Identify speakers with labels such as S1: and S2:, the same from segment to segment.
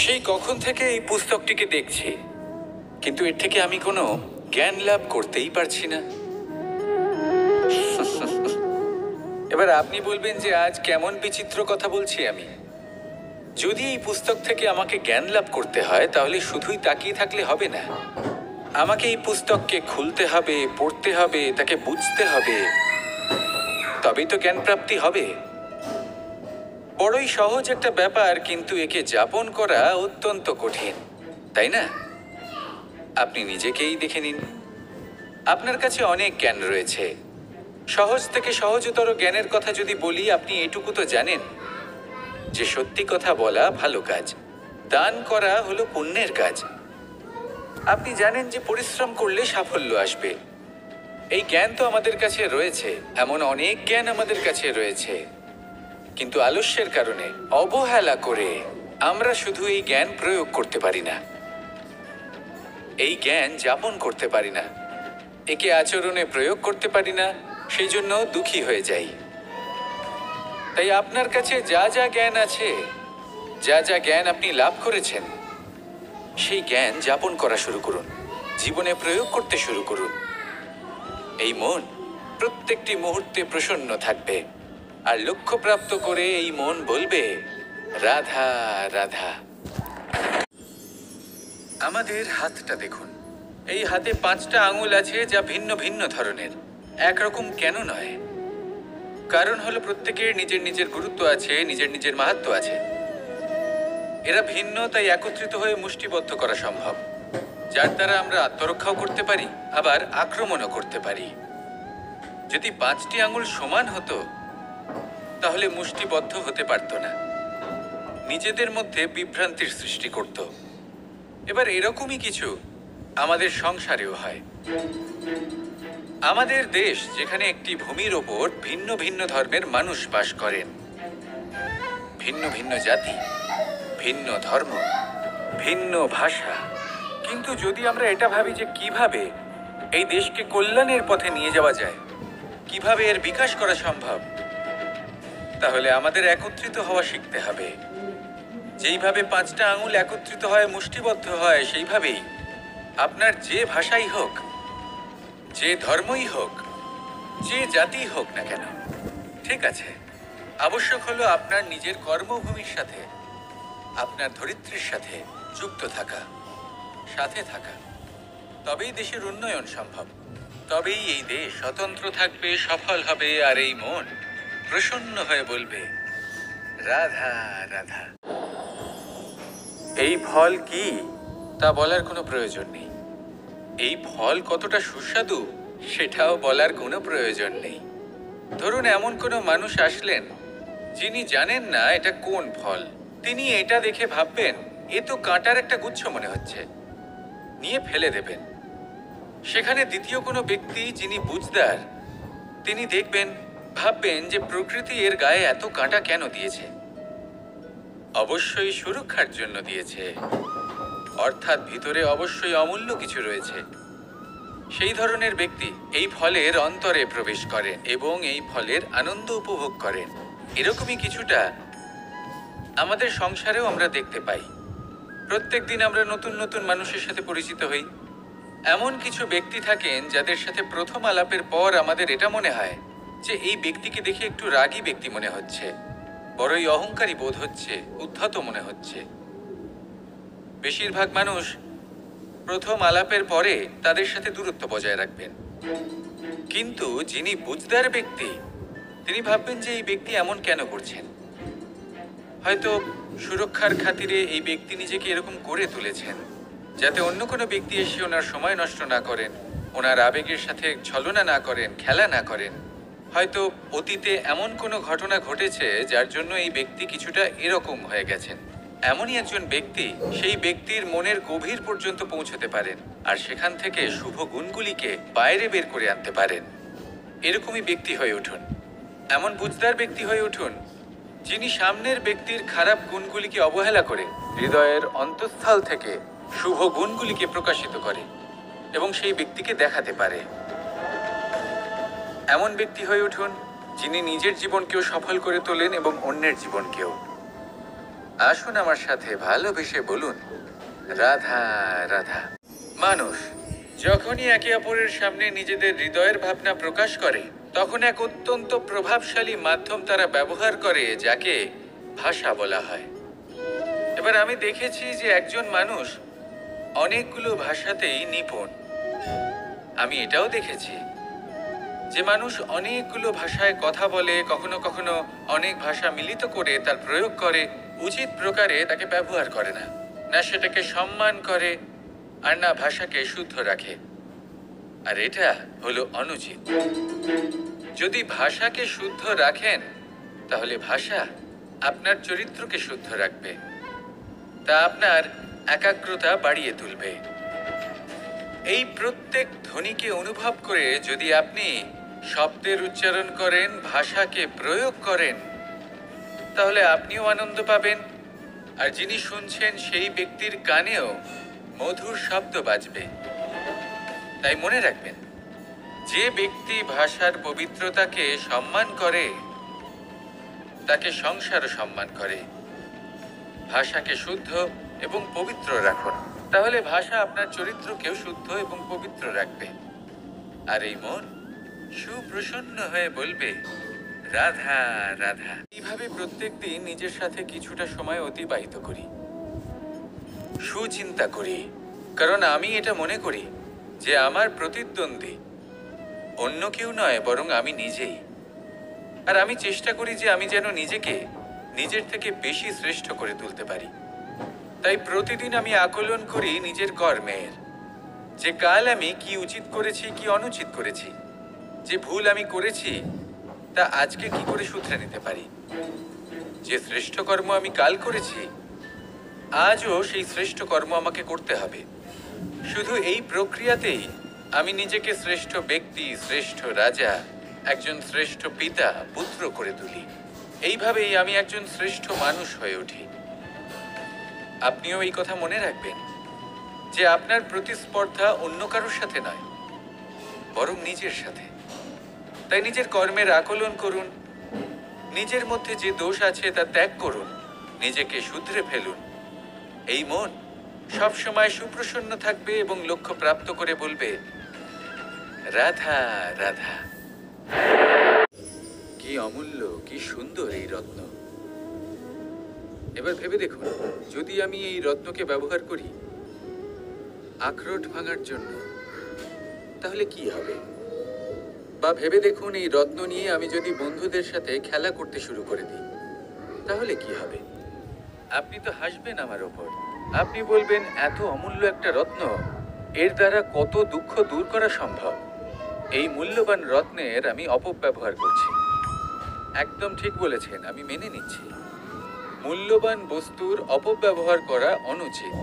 S1: সেই কখন থেকে এই পুস্তকটিকে দেখছি, কিন্তু এর থেকে আমি কোনো জ্ঞান লাভ করতেই পারছি না। এবার আপনি বলবেন যে আজ কেমন বিচিত্র কথা বলছি আমি। যদি এই পুস্তক থেকে আমাকে জ্ঞান লাভ করতে হয়, তাহলে শুধুই তাকিয়ে থাকলে হবে না। আমাকে এই পুস্তককে খুলতে হবে, পড়তে হবে, তাকে বুঝতে হবে, তবেই তো জ্ঞান প্রাপ্তি হবে। বড়ই সহজ একটা ব্যাপার, কিন্তু একে যাপন করা অত্যন্ত কঠিন, তাই না? আপনি নিজেকেই দেখে নিন। আপনার কাছে অনেক জ্ঞান রয়েছে। সহজ থেকে সহজতর জ্ঞানের কথা যদি বলি, আপনি এটুকু তো জানেন যে সত্যি কথা বলা ভালো কাজ, দান করা হলো পুণ্যের কাজ। আপনি জানেন যে পরিশ্রম করলে সাফল্য আসবে। এই জ্ঞান তো আমাদের কাছে রয়েছে, এমন অনেক জ্ঞান আমাদের কাছে রয়েছে, কিন্তু আলস্যের কারণে, অবহেলা করে আমরা শুধু এই জ্ঞান প্রয়োগ করতে পারি না, এই জ্ঞান যাপন করতে পারি না, একে আচরণে প্রয়োগ করতে পারি না। সেই জন্য দুঃখী হয়ে যাই। তাই আপনার কাছে যা যা জ্ঞান আছে, যা যা জ্ঞান আপনি লাভ করেছেন, সেই জ্ঞান যাপন করা শুরু করুন, জীবনে প্রয়োগ করতে শুরু করুন। এই মন প্রত্যেকটি মুহূর্তে প্রসন্ন থাকবে, আর লক্ষ্যপ্রাপ্ত করে এই মন বলবে, রাধা রাধা। আমাদের হাতটা দেখুন। এই হাতে 5টা আঙুল আছে, যা ভিন্ন ভিন্ন ধরনের। একরকম কেন নয়? কারণ হলো প্রত্যেকের নিজের নিজের গুরুত্ব আছে, নিজের নিজের মাহাত্ম্য আছে। এরা ভিন্ন, তাই একত্রিত হয়ে মুষ্টিবদ্ধ করা সম্ভব, যার দ্বারা আমরা আত্মরক্ষাও করতে পারি, আবার আক্রমণও করতে পারি। যদি 5টি আঙুল সমান হতো, তাহলে মুষ্টিবদ্ধ হতে পারত না, নিজেদের মধ্যে বিভ্রান্তির সৃষ্টি করত। এবার এরকমই কিছু আমাদের সংসারেও হয়। আমাদের দেশ, যেখানে একটি ভূমির ওপর ভিন্ন ভিন্ন ধর্মের মানুষ বাস করেন, ভিন্ন ভিন্ন জাতি, ভিন্ন ধর্ম, ভিন্ন ভাষা, কিন্তু যদি আমরা এটা ভাবি যে কিভাবে এই দেশকে কল্যাণের পথে নিয়ে যাওয়া যায়, কিভাবে এর বিকাশ করা সম্ভব, তাহলে আমাদের একত্রিত হওয়া শিখতে হবে। যেইভাবে 5টা আঙুল একত্রিত হয়, মুষ্টিবদ্ধ হয়, সেইভাবেই আপনার যে ভাষাই হোক, যে ধর্মই হোক, যে জাতি হোক না কেন, ঠিক আছে, আবশ্যক হলো আপনার নিজের কর্মভূমির সাথে, আপনার ধরিত্রীর সাথে যুক্ত থাকা, সাথে থাকা। তবেই দেশের উন্নয়ন সম্ভব, তবেই এই দেশ স্বতন্ত্র থাকবে, সফল হবে, আর এই মন প্রসন্ন হয়ে বলবে, রাধা রাধা। এই ফল কি তা বলার কোনো প্রয়োজন নেই, এই ফল কতটা সুস্বাদু সেটাও বলার কোনো প্রয়োজন নেই। ধরুন এমন কোনো মানুষ আসলেন যিনি জানেন না এটা কোন ফল। তিনি এটা দেখে ভাববেন, এ তো কাঁটার একটা গুচ্ছ মনে হচ্ছে, নিয়ে ফেলে দেবেন। সেখানে দ্বিতীয় কোনো ব্যক্তি যিনি বুঝদার, তিনি দেখবেন, ভাববেন যে প্রকৃতি এর গায়ে এত কাঁটা কেন দিয়েছে, অবশ্যই সুরক্ষার জন্য দিয়েছে, অর্থাৎ ভিতরে অবশ্যই অমূল্য কিছু রয়েছে। সেই ধরনের ব্যক্তি এই ফলের অন্তরে প্রবেশ করেন এবং এই ফলের আনন্দ উপভোগ করেন। এরকমই কিছুটা আমাদের সংসারেও আমরা দেখতে পাই। প্রত্যেক দিন আমরা নতুন নতুন মানুষের সাথে পরিচিত হই। এমন কিছু ব্যক্তি থাকেন যাদের সাথে প্রথম আলাপের পর আমাদের এটা মনে হয় যে এই ব্যক্তিকে দেখে একটু রাগী ব্যক্তি মনে হচ্ছে, বড়ই অহংকারী বোধ হচ্ছে, উদ্ধত মনে হচ্ছে। বেশিরভাগ মানুষ প্রথম আলাপের পরে তাদের সাথে দূরত্ব বজায় রাখবেন, কিন্তু যিনি বুঝদার ব্যক্তি, তিনি ভাববেন যে এই ব্যক্তি এমন কেন করছেন। হয়তো সুরক্ষার খাতিরে এই ব্যক্তি নিজেকে এরকম করে তুলেছেন, যাতে অন্য কোনো ব্যক্তি এসে ওনার সময় নষ্ট না করেন, ওনার আবেগের সাথে ছলনা না করেন, খেলা না করেন। হয়তো অতীতে এমন কোনো ঘটনা ঘটেছে যার জন্য এই ব্যক্তি কিছুটা এরকম হয়ে গেছেন। এমনই একজন ব্যক্তি সেই ব্যক্তির মনের গভীর পর্যন্ত পৌঁছতে পারেন, আর সেখান থেকে শুভ গুণগুলিকে বাইরে বের করে আনতে পারেন। এরকমই ব্যক্তি হয়ে উঠুন, এমন বুঝদার ব্যক্তি হয়ে উঠুন যিনি সামনের ব্যক্তির খারাপ গুণগুলিকে অবহেলা করে হৃদয়ের অন্তঃস্থল থেকে শুভ গুণগুলিকে প্রকাশিত করে এবং সেই ব্যক্তিকে দেখাতে পারে। এমন ব্যক্তি হয়ে উঠুন যিনি নিজের জীবনকেও সফল করে তোলেন এবং অন্যের জীবনকেও। আসুন আমার সাথে ভালোবেসে বলুন, রাধা রাধা। মানুষ যখনই একে অপরের সামনে নিজেদের হৃদয়ের ভাবনা প্রকাশ করে, তখন এক অত্যন্ত প্রভাবশালী মাধ্যম তারা ব্যবহার করে, যাকে ভাষা বলা হয়। এবার আমি দেখেছি যে একজন মানুষ অনেকগুলো ভাষাতেই নিপুণ। আমি এটাও দেখেছি যে মানুষ অনেকগুলো ভাষায় কথা বলে, কখনো কখনো অনেক ভাষা মিলিত করে তার প্রয়োগ করে, উচিত প্রকারে তাকে ব্যবহার করে না, না সেটাকে সম্মান করে, আর না ভাষাকে শুদ্ধ রাখে। আর এটা হলো অনুচিত। যদি ভাষাকে শুদ্ধ রাখেন, তাহলে ভাষা আপনার চরিত্রকে শুদ্ধ রাখবে, তা আপনার একাগ্রতা বাড়িয়ে তুলবে। এই প্রত্যেক ধ্বনিকে অনুভব করে যদি আপনি শব্দের উচ্চারণ করেন, ভাষাকে প্রয়োগ করেন, তাহলে আপনিও আনন্দ পাবেন, আর যিনি শুনছেন সেই ব্যক্তির কানেও মধুর শব্দ বাজবে। তাই মনে রাখবেন, যে ব্যক্তি ভাষার পবিত্রতাকে সম্মান করে, তাকে সংসারও সম্মান করে। ভাষাকে শুদ্ধ এবং পবিত্র রাখুন, তাহলে ভাষা আপনার চরিত্রকেও শুদ্ধ এবং পবিত্র রাখবে। আর এই মন সুপ্রসন্ন হয়ে বলবে, রাধা রাধা। এইভাবে প্রত্যেকদিন নিজের সাথে কিছুটা সময় অতিবাহিত করি, সুচিন্তা করি, কারণ আমি এটা মনে করি যে আমার প্রতিদ্বন্দ্বী অন্য কেউ নয়, বরং আমি নিজেই। আর আমি চেষ্টা করি যে আমি যেন নিজেকে নিজের থেকে বেশি শ্রেষ্ঠ করে তুলতে পারি। তাই প্রতিদিন আমি আকলন করি নিজের কর্মের, যে কাল আমি কি উচিত করেছি, কি অনুচিত করেছি, যে ভুল আমি করেছি তা আজকে কি করে শুধরে নিতে পারি। যে শ্রেষ্ঠ কর্ম আমি কাল করেছি, আজও সেই শ্রেষ্ঠ কর্ম আমাকে করতে হবে। শুধু এই প্রক্রিয়াতেই আমি নিজেকে শ্রেষ্ঠ ব্যক্তি, শ্রেষ্ঠ রাজা, একজন শ্রেষ্ঠ পিতা, পুত্র করে তুলি। এইভাবেই আমি একজন শ্রেষ্ঠ মানুষ হয়ে উঠি। আপনিও এই কথা মনে রাখবেন যে আপনার প্রতিস্পর্ধা অন্য কারোর সাথে নয়, বরং নিজের সাথে। তাই নিজের কর্মের আকলন করুন, নিজের মধ্যে যে দোষ আছে তা ত্যাগ করুন, নিজেকে শুধরে ফেলুন। এই মন সবসময় সুপ্রসন্ন থাকবে এবং লক্ষ্য প্রাপ্ত করে বলবে, রাধা রাধা। কি অমূল্য, কি সুন্দর এই রত্ন। এবার ভেবে দেখুন, যদি আমি এই রত্নকে ব্যবহার করি আখরোট ভাঙার জন্য, তাহলে কি হবে? বা ভেবে দেখুন, এই রত্ন নিয়ে আমি যদি বন্ধুদের সাথে খেলা করতে শুরু করে দিই, তাহলে কি হবে? আপনি তো হাসবেন আমার ওপর। আপনি বলবেন, এত অমূল্য একটা রত্ন, এর দ্বারা কত দুঃখ দূর করা সম্ভব। এই মূল্যবান রত্নের আমি অপব্যবহার করছি। একদম ঠিক বলেছেন, আমি মেনে নিচ্ছি। মূল্যবান বস্তুর অপব্যবহার করা অনুচিত,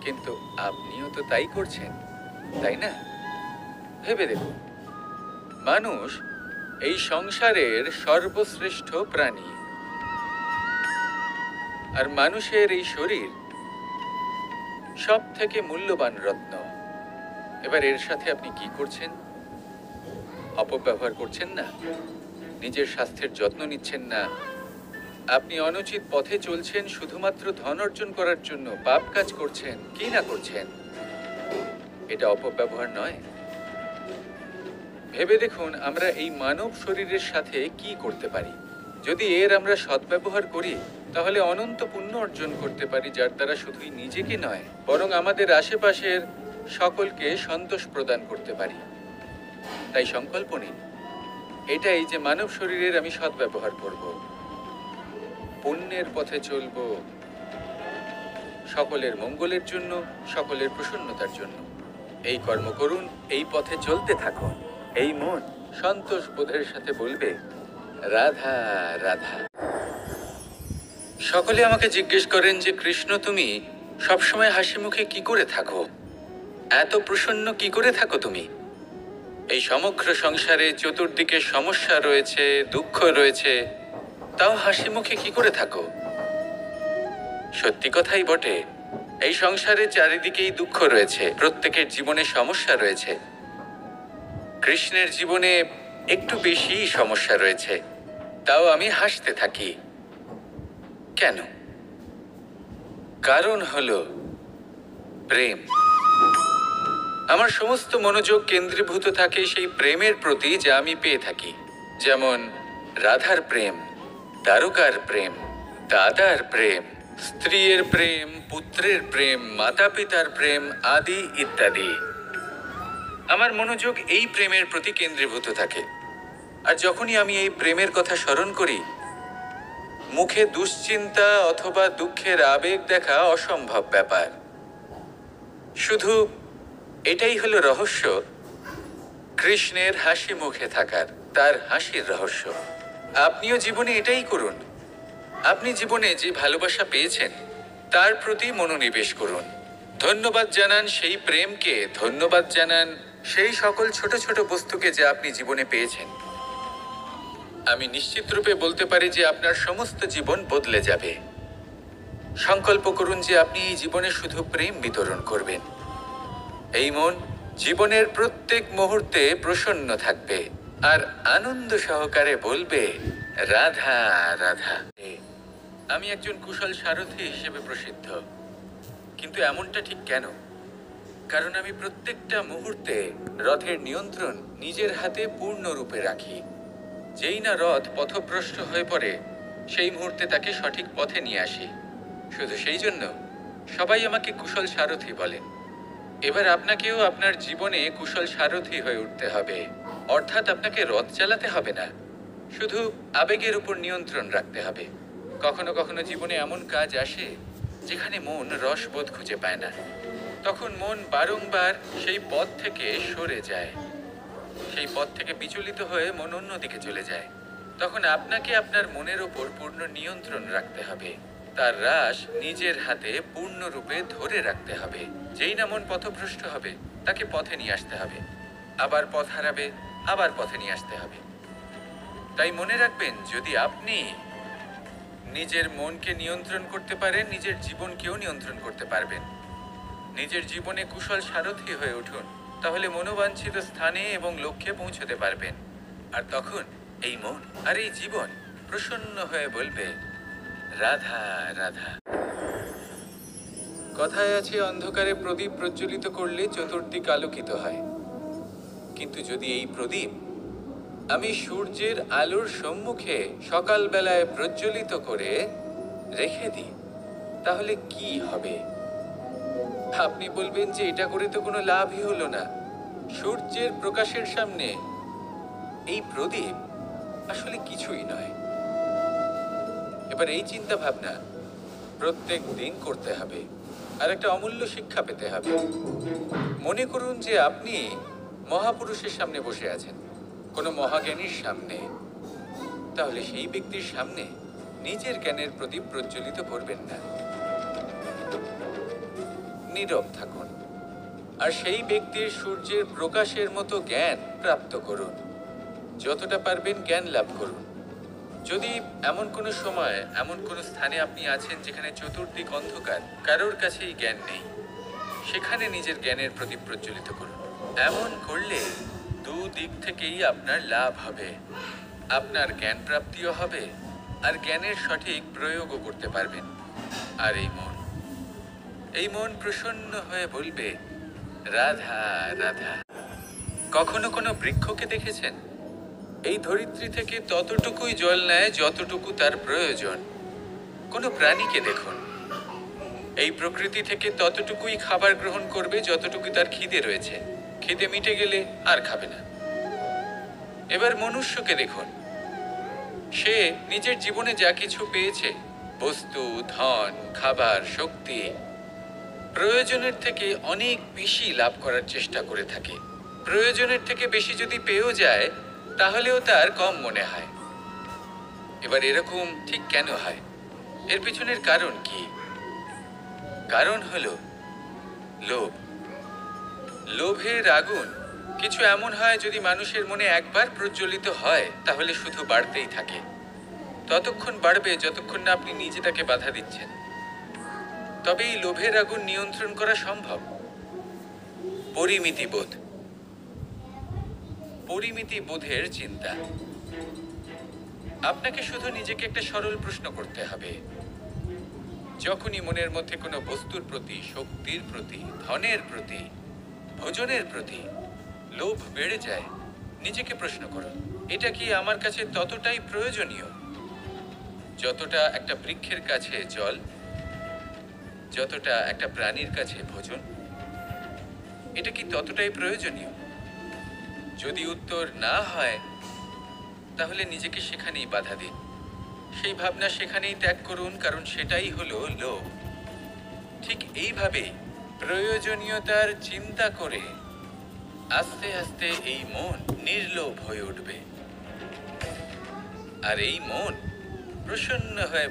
S1: কিন্তু আপনিও তো তাই করছেন, তাই না? ভেবে দেখুন, মানুষ এই সংসারের সর্বশ্রেষ্ঠ প্রাণী, আর মানুষের এই শরীর সব থেকে মূল্যবান রত্ন। এবার এর সাথে আপনি কি করছেন? অপব্যবহার করছেন না, নিজের স্বাস্থ্যের যত্ন নিচ্ছেন না, আপনি অনুচিত পথে চলছেন শুধুমাত্র ধন অর্জন করার জন্য, পাপ কাজ করছেন। কি না করছেন? এটা অপব্যবহার নয়? ভেবে দেখুন, আমরা এই মানব শরীরের সাথে কি করতে পারি। যদি এর আমরা সদ্ব্যবহার করি, তাহলে অনন্ত পুণ্য অর্জন করতে পারি, যার দ্বারা শুধুই নিজেকে নয়, বরং আমাদের আশেপাশের সকলকে সন্তোষ প্রদান করতে পারি। তাই সংকল্প নিন, এটাই যে মানব শরীরের আমি সদ্ব্যবহার করব, পুণ্যের পথে চলব, সকলের মঙ্গলের জন্য, সকলের প্রসন্নতার জন্য। এই কর্ম করুন, এই পথে চলতে থাকুন। এই মন সন্তোষ বোধের সাথে বলবে, রাধা রাধা। সকলে আমাকে জিজ্ঞেস করেন যে, কৃষ্ণ, তুমি সবসময় হাসি মুখে কি করে থাকো? এত প্রসন্ন কি করে থাকো তুমি? এই সমগ্র সংসারে চতুর্দিকে সমস্যা রয়েছে, দুঃখ রয়েছে, তাও হাসি মুখে কি করে থাকো? সত্যি কথাই বটে, এই সংসারে চারিদিকেই দুঃখ রয়েছে, প্রত্যেকের জীবনে সমস্যা রয়েছে। কৃষ্ণের জীবনে একটু বেশি সমস্যা রয়েছে, তাও আমি হাসতে থাকি। কেন? কারণ হলো প্রেম। আমার সমস্ত মনোযোগ কেন্দ্রীভূত থাকে সেই প্রেমের প্রতি যা আমি পেয়ে থাকি, যেমন রাধার প্রেম, দ্বারকার প্রেম, দাদার প্রেম, স্ত্রীর প্রেম, পুত্রের প্রেম, মাতা পিতার প্রেম আদি ইত্যাদি। আমার মনোযোগ এই প্রেমের প্রতি কেন্দ্রীভূত থাকে। আর যখনই আমি এই প্রেমের কথা স্মরণ করি, মুখে দুশ্চিন্তা অথবা দুঃখের আবেগ দেখা অসম্ভব ব্যাপার। শুধু এটাই হলো রহস্য কৃষ্ণের হাসি মুখে থাকার, তার হাসির রহস্য। আপনিও জীবনে এটাই করুন। আপনি জীবনে যে ভালোবাসা পেয়েছেন তার প্রতি মনোনিবেশ করুন। ধন্যবাদ জানান সেই প্রেমকে, ধন্যবাদ জানান সেই সকল ছোট ছোট বস্তুকে যা আপনি জীবনে পেয়েছেন। আমি নিশ্চিত রূপে বলতে পারি যে আপনার সমস্ত জীবন বদলে যাবে। সংকল্প করুন যে আপনি এই জীবনে শুধু প্রেম বিতরণ করবেন। এই মন জীবনের প্রত্যেক মুহূর্তে প্রসন্ন থাকবে আর আনন্দ সহকারে বলবে, রাধা রাধা। আমি একজন কুশল সারথি হিসেবে প্রসিদ্ধ, কিন্তু এমনটা ঠিক কেন? কারণ আমি প্রত্যেকটা মুহূর্তে রথের নিয়ন্ত্রণ নিজের হাতে পূর্ণরূপে রাখি। যেই না রথ পথভ্রষ্ট হয়ে পড়ে, সেই মুহূর্তে তাকে সঠিক পথে নিয়ে আসি। শুধু সেই জন্য সবাই আমাকে কুশল সারথি বলেন। এবার আপনাকেও আপনার জীবনে কুশল সারথি হয়ে উঠতে হবে। অর্থাৎ আপনাকে রথ চালাতে হবে না, শুধু আবেগের উপর নিয়ন্ত্রণ রাখতে হবে। কখনো কখনো জীবনে এমন কাজ আসে যেখানে মন রসবোধ খুঁজে পায় না। তখন মন বারংবার সেই পথ থেকে সরে যায়, সেই পথ থেকে বিচলিত হয়ে মন অন্যদিকে চলে যায়। তখন আপনাকে আপনার মনের ওপর পূর্ণ নিয়ন্ত্রণ রাখতে হবে। তার রাশ নিজের হাতে পূর্ণরূপে ধরে রাখতে হবে। যেই না মন পথভ্রষ্ট হবে, তাকে পথে নিয়ে আসতে হবে। আবার পথ হারাবে, আবার পথে নিয়ে আসতে হবে। তাই মনে রাখবেন, যদি আপনি নিজের মনকে নিয়ন্ত্রণ করতে পারেন, নিজের জীবনকেও নিয়ন্ত্রণ করতে পারবেন। নিজের জীবনে কুশল সারথি হয়ে উঠুন, তাহলে মনোবাঞ্ছিত স্থানে এবং লক্ষ্যে পৌঁছতে পারবেন। আর তখন এই মন আর এই জীবন প্রসন্ন হয়ে বলবে, রাধা রাধা। কথায় আছে, অন্ধকারে প্রদীপ প্রজ্বলিত করলে চতুর্দিক আলোকিত হয়। কিন্তু যদি এই প্রদীপ আমি সূর্যের আলোর সম্মুখে সকালবেলায় প্রজ্বলিত করে রেখে দিই, তাহলে কি হবে? আপনি বলবেন যে এটা করে তো কোনো লাভই হলো না। সূর্যের প্রকাশের সামনে এই প্রদীপ আসলে কিছুই নয়। এবার এই চিন্তা ভাবনা প্রত্যেক দিন করতে হবে, আর একটা অমূল্য শিক্ষা পেতে হবে। মনে করুন যে আপনি মহাপুরুষের সামনে বসে আছেন, কোনো মহাজ্ঞানীর সামনে। তাহলে সেই ব্যক্তির সামনে নিজের জ্ঞানের প্রদীপ প্রজ্বলিত করবেন না, নীরব থাকুন আর সেই ব্যক্তির সূর্যের প্রকাশের মতো জ্ঞান প্রাপ্ত করুন। যতটা পারবেন জ্ঞান লাভ করুন। যদি এমন কোনো সময়, এমন কোনো স্থানে আপনি আছেন যেখানে চতুর্দিক অন্ধকার, কারোর কাছেই জ্ঞান নেই, সেখানে নিজের জ্ঞানের প্রদীপ প্রজ্বলিত করুন। এমন করলে দুদিক থেকেই আপনার লাভ হবে। আপনার জ্ঞান প্রাপ্তিও হবে আর জ্ঞানের সঠিক প্রয়োগও করতে পারবেন। আর এই মন প্রসন্ন হয়ে বলবে, রাধা রাধা। কখনো কোনো বৃক্ষকে দেখেছেন? এই ধরিত্রী থেকে ততটুকুই জল নেয় যতটুকু তার প্রয়োজন। কোনো প্রাণীকে দেখুন, এই প্রকৃতি থেকে ততটুকুই খাবার গ্রহণ করবে যতটুকু তার খিদে রয়েছে। খিদে মিটে গেলে আর খাবে না। এবার মনুষ্যকে দেখুন, সে নিজের জীবনে যা কিছু পেয়েছে, বস্তু, ধন, খাবার, শক্তি, প্রয়োজনের থেকে অনেক বেশি লাভ করার চেষ্টা করে থাকে। প্রয়োজনের থেকে বেশি যদি পেয়েও যায়, তাহলেও তার কম মনে হয়। এবার এরকম ঠিক কেন হয়? এর পিছনের কারণ কি? কারণ হলো লোভ। লোভের আগুন কিছু এমন হয়, যদি মানুষের মনে একবার প্রজ্বলিত হয় তাহলে শুধু বাড়তেই থাকে। ততক্ষণ বাড়বে যতক্ষণ না আপনি নিজে তাকে বাধা দিচ্ছেন। তবে এই লোভের আগুন নিয়ন্ত্রণ করা সম্ভব। পরিমিতিবোধ, পরিমিতিবোধের চিন্তা। আপনাকে শুধু নিজেকে একটা সরল প্রশ্ন করতে হবে, যখনই মনের মধ্যে কোনো বস্তুর প্রতি, শক্তির প্রতি, ধনের প্রতি, ভোজনের প্রতি লোভ বেড়ে যায়, নিজেকে প্রশ্ন করুন, এটা কি আমার কাছে ততটাই প্রয়োজনীয় যতটা একটা বৃক্ষের কাছে জল, যতটা একটা প্রাণীর কাছে ভোজন? এটা কি ততটাই প্রয়োজনীয়? যদি উত্তর না হয়, তাহলে নিজেকে সেখানেই বাধা দিন। সেই ভাবনা সেখানেই ত্যাগ করুন, কারণ সেটাই হলো লোভ। ঠিক এইভাবে প্রয়োজনীয়তার চিন্তা করে আস্তে আস্তে এই মন নির্লোভ হয়ে উঠবে, আর এই মন প্রসন্ন হয়ে